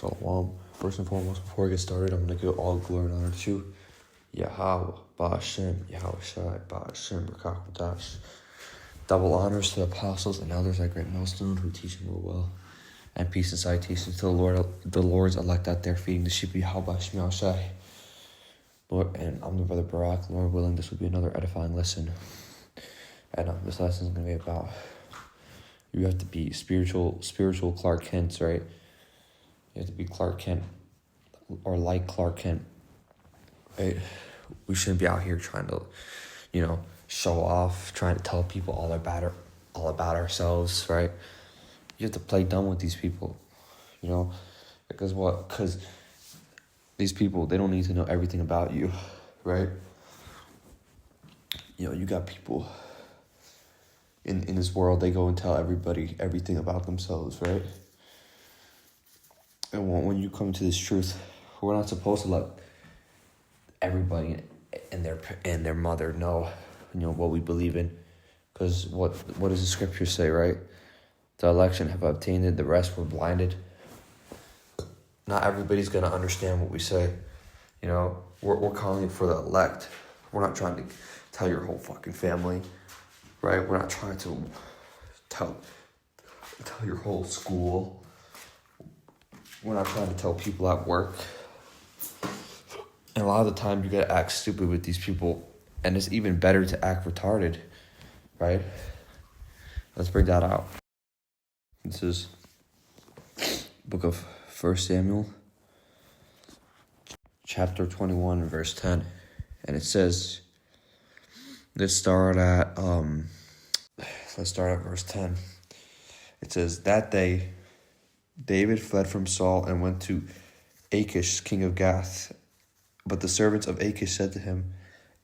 Shalom. First and foremost, before I get started, I'm going to give all glory and honor to Yahweh, Ba'ashem, Yahweh Shai, Ba'ashem, B'Kach. Double honors to the apostles and elders at Great Millstone who teach and rule well. And peace and salutations to the Lord's elect out there feeding the sheep of Yahweh, Shai Shai. Lord, and I'm the brother Barak. Lord willing, this will be another edifying lesson. And this lesson is going to be about you have to be spiritual Clark Kent, right? You have to be Clark Kent, or like Clark Kent, right? We shouldn't be out here trying to, show off, trying to tell people all about ourselves, right? You have to play dumb with these people, because what? Because these people, they don't need to know everything about you, right? You got people in this world, they go and tell everybody everything about themselves, right? And when you come to this truth, we're not supposed to let everybody and their mother know, what we believe in, because what does the scripture say, right? The election have obtained it, the rest were blinded. Not everybody's gonna understand what we say, We're calling it for the elect. We're not trying to tell your whole fucking family, right? We're not trying to tell your whole school. We're not trying to tell people at work. And a lot of the time you gotta act stupid with these people, and it's even better to act retarded, right? Let's bring that out. This is book of 1 Samuel, chapter 21, verse 10. And it says, let's start at verse 10. It says, that day David fled from Saul and went to Achish, king of Gath. But the servants of Achish said to him,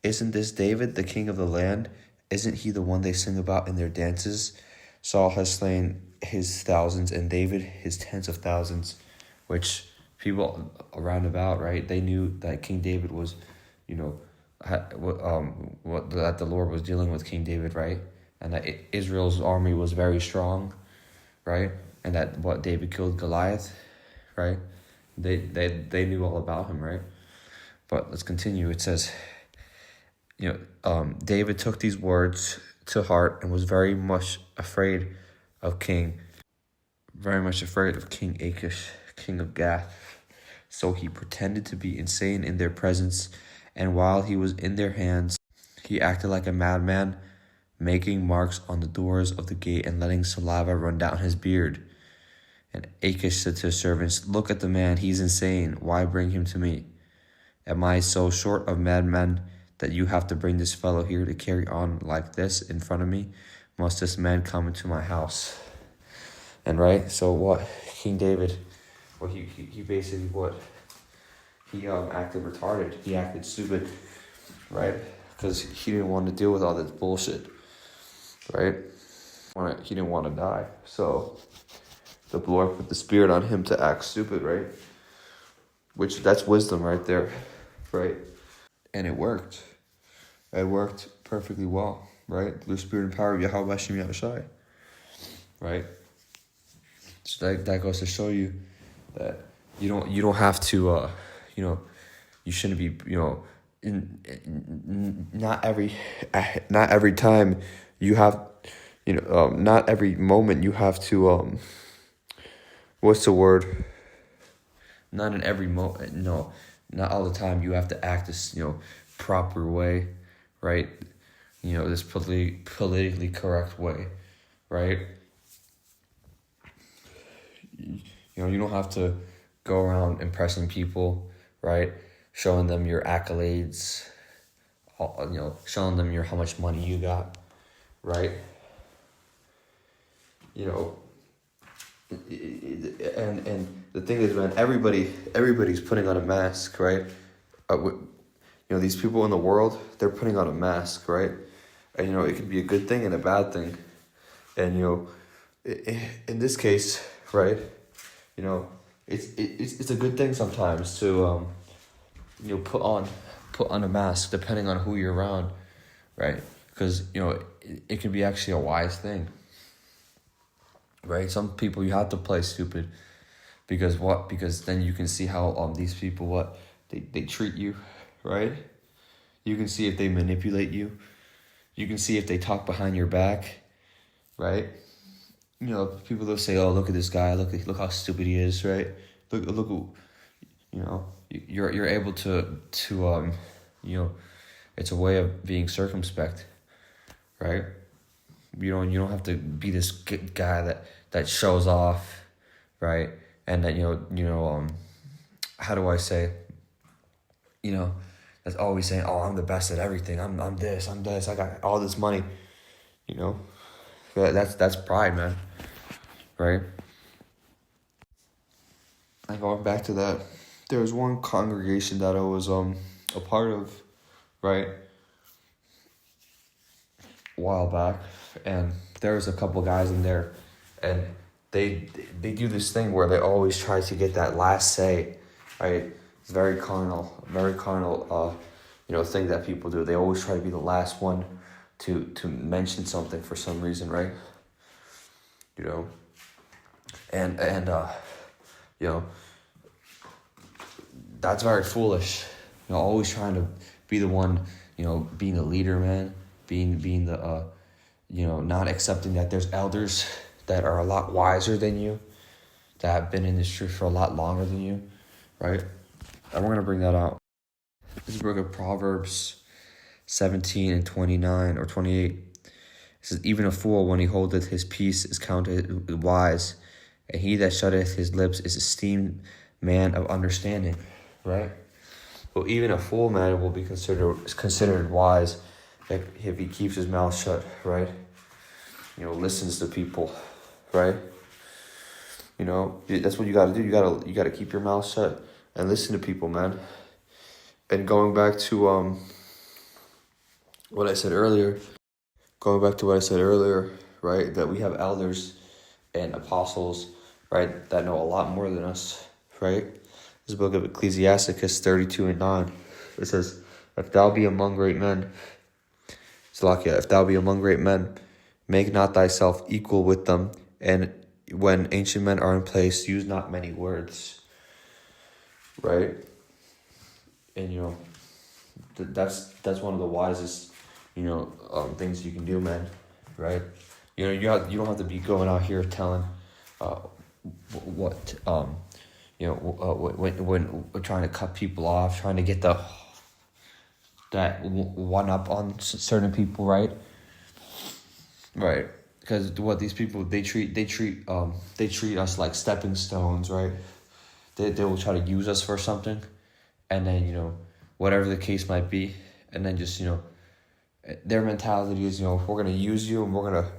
isn't this David, the king of the land? Isn't he the one they sing about in their dances? Saul has slain his thousands and David his tens of thousands. Which people around about, right? They knew that King David was, that the Lord was dealing with King David, right? And that Israel's army was very strong, right? And that David killed Goliath, right? They knew all about him, right? But let's continue. It says, David took these words to heart and was very much afraid of King Achish, king of Gath. So he pretended to be insane in their presence, and while he was in their hands, he acted like a madman, making marks on the doors of the gate and letting saliva run down his beard. And Achish said to his servants, look at the man, he's insane. Why bring him to me? Am I so short of madmen that you have to bring this fellow here to carry on like this in front of me? Must this man come into my house? And right, so what? King David, he basically he acted retarded. He acted stupid, right? Because he didn't want to deal with all this bullshit, right? He didn't want to die. So the Lord put the spirit on him to act stupid, right? Which, that's wisdom right there, right? And it worked. It worked perfectly well, right? The spirit and power of Yahweh Hashem Yahushai, right? So that goes to show you that you don't have to you shouldn't be not every time you have not every moment you have to what's the word? Not in every moment, no, not all the time you have to act this proper way, right? This politically correct way, right? You don't have to go around impressing people, right? Showing them your accolades, showing them how much money you got, right? And the thing is, man, everybody's putting on a mask, right? These people in the world, they're putting on a mask, right? And it could be a good thing and a bad thing. And in this case, right? It's a good thing sometimes to put on a mask depending on who you're around, right? Because it can be actually a wise thing, right? Some people you have to play stupid, Because what? Because then you can see how these people, what they treat you, right? You can see if they manipulate you. You can see if they talk behind your back, right? You know, people will say, "Oh, look at this guy. Look how stupid he is," right? Look, you know, you're able to you know, it's a way of being circumspect, right? You don't have to be this guy that shows off, right? And that how do I say, that's always saying, "Oh, I'm the best at everything. I'm this. I'm this. I got all this money," you know. That's pride, man, right? And going back to that, there was one congregation that I was a part of, right, a while back, and there was a couple guys in there, and they do this thing where they always try to get that last say, right? It's very carnal, thing that people do. They always try to be the last one to mention something for some reason, right? You know, and you know, that's very foolish. Always trying to be the one, being the leader, man. Being the not accepting that there's elders that are a lot wiser than you, that have been in this truth for a lot longer than you, right? And we're gonna bring that out. This is book of Proverbs 17 and 29 or 28. It says, "Even a fool, when he holdeth his peace, is counted wise, and he that shutteth his lips is esteemed man of understanding," right? Well, even a fool man will be considered wise if he keeps his mouth shut, right? Listens to people, right? That's what you gotta do. You gotta keep your mouth shut and listen to people, man. And going back to what I said earlier, right? That we have elders and apostles, right? That know a lot more than us, right? This book of Ecclesiasticus 32 and 9. It says, "If thou be among great men," Salakia, "if thou be among great men, make not thyself equal with them, and when ancient men are in place, use not many words." Right? And that's one of the wisest things you can do, man. Right? You don't have to be going out here telling what when we're trying to cut people off, trying to get that one up on certain people, right? Right, because what these people they treat us like stepping stones, right? They will try to use us for something, and then whatever the case might be, and then just their mentality is we're gonna use you and we're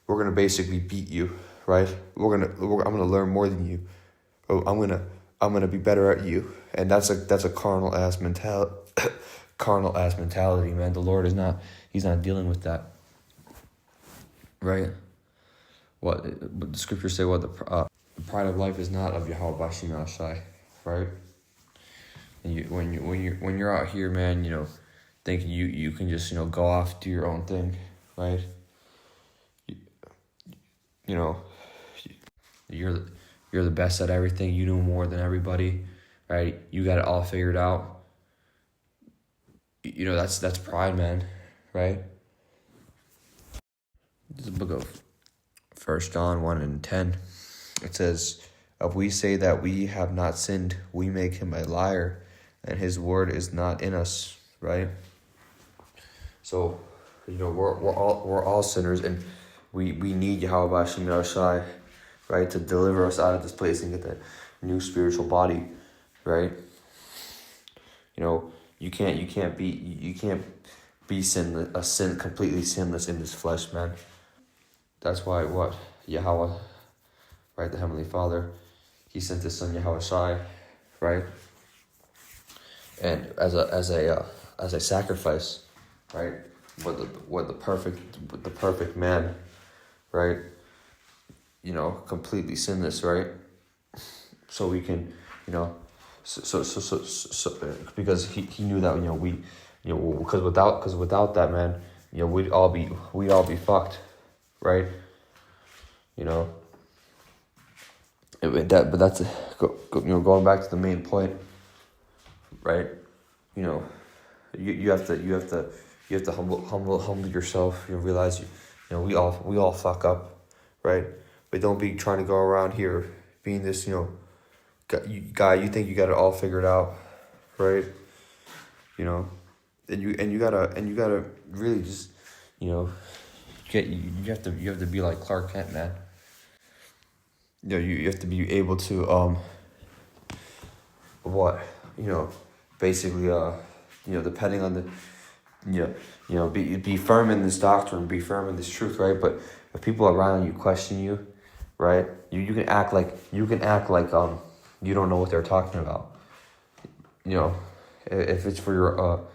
gonna basically beat you, right? I'm gonna learn more than you. Oh, I'm gonna be better at you, and that's a carnal ass mentality, man. The Lord he's not dealing with that, right? What the scriptures say, what the pride of life is not of Yahweh Bashim Al-Shai, right? And when you're out here, man, thinking you can just go off, do your own thing, right? You're the best at everything. You know more than everybody, right? You got it all figured out. That's pride, man, right? This is the book of 1 John 1 and 10. It says, "If we say that we have not sinned, we make him a liar, and his word is not in us," right? So, we're all sinners, and we need Yahweh Bashim Yahushai, right, to deliver us out of this place and get that new spiritual body, right? You can't be completely sinless in this flesh, man. That's why Yahweh, right, the Heavenly Father, He sent His Son Yahweh Shai, right, and as a sacrifice, right, what the perfect man, right, completely sinless, right, so we can, so because he knew that because without that, man, we'd all be fucked, right? But that's going back to the main point, right? You know, you have to humble yourself. You realize we all fuck up, right? But don't be trying to go around here being this guy. You think you got it all figured out, right? You know, and you gotta really just you have to be like Clark Kent, man. You have to be able to what basically depending on the be firm in this doctrine, be firm in this truth, right? But if people around you question you, right, you can act like you don't know what they're talking about. If it's for your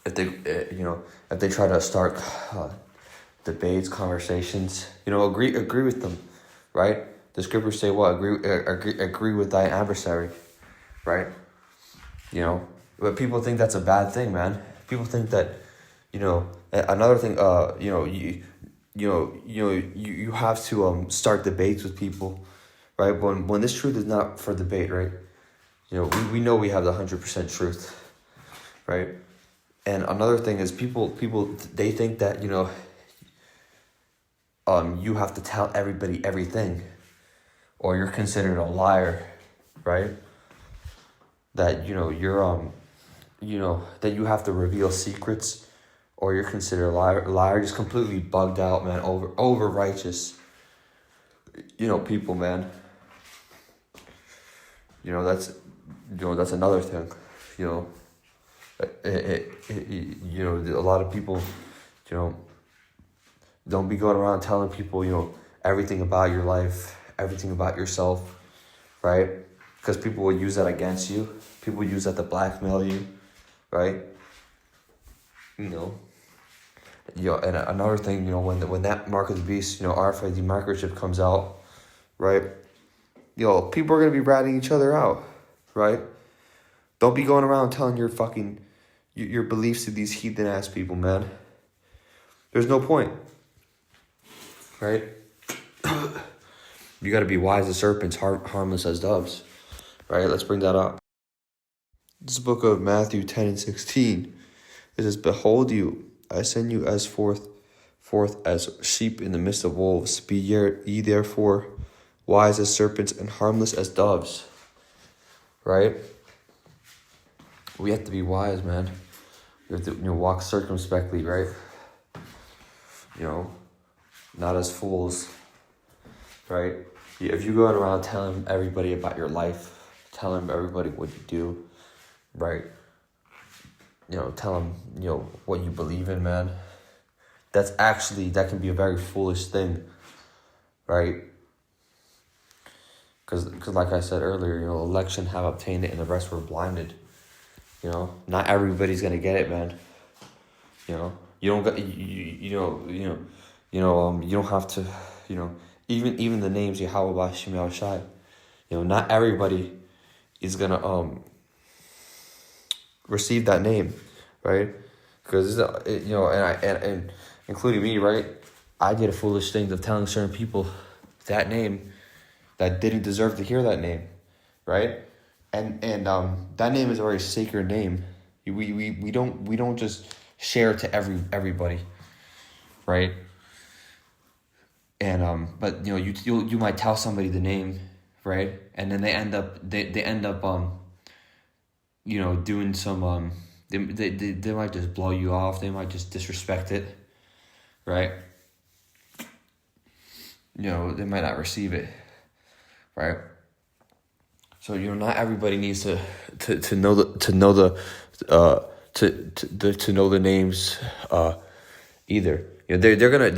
if they if they try to start debates, conversations, agree with them, right? The scriptures say what? Agree with thy adversary, right? But people think that's a bad thing, man. People think that, another thing, you have to start debates with people, right? When this truth is not for debate, right? We know we have the 100% truth, right? And another thing is people they think that you have to tell everybody everything, or you're considered a liar, right? That you're that you have to reveal secrets, or you're considered a liar. Just completely bugged out, man. Over righteous, people, man. That's another thing, a lot of people, don't be going around telling people, everything about your life, everything about yourself, right? Because people will use that against you. People use that to blackmail you, right? And another thing, when that Mark of the Beast, RFID microchip comes out, right? People are gonna be ratting each other out, right? Don't be going around telling your beliefs to these heathen ass people, man. There's no point, right? You got to be wise as serpents, harmless as doves, right? Let's bring that up. This book of Matthew 10 and 16. It says, "Behold you, I send you as forth as sheep in the midst of wolves. Be ye therefore wise as serpents and harmless as doves." Right? We have to be wise, man. We have to walk circumspectly, right? Not as fools, right? If you're going around telling everybody about your life, telling everybody what you do, right? Tell them, what you believe in, man. That can be a very foolish thing, right? Because like I said earlier, election have obtained it and the rest were blinded. Not everybody's gonna get it, man. You don't got you don't have to, even the names Yahweh Shemel Shai. Not everybody is gonna receive that name, right? Because and including me, right? I did a foolish thing of telling certain people that name that didn't deserve to hear that name, right? And that name is a very sacred name. We don't just share it to everybody, right? And but you might tell somebody the name, right? And then they end up doing some they might just blow you off. They might just disrespect it, right? They might not receive it, right? So not everybody needs to know the names either. They're gonna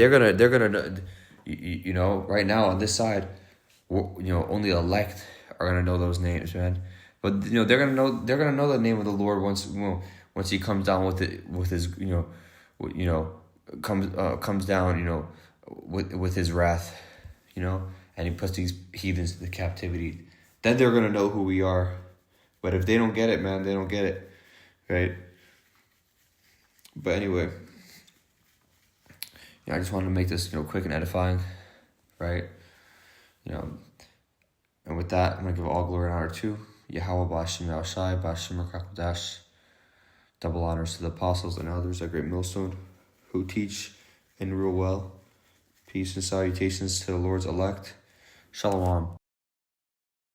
right now on this side, only elect are gonna know those names, man. But they're gonna know the name of the Lord once he comes down with his comes down with his wrath, and he puts these heathens into captivity. Then they're gonna know who we are. But if they don't get it, man, they don't get it, right? But anyway, I just wanted to make this, quick and edifying, right? And with that, I'm going to give all glory and honor to Yahweh Bashim Yahushai, Bashim Rakakadash. Double honors to the apostles and elders at Great Millstone who teach and rule well. Peace and salutations to the Lord's elect. Shalom.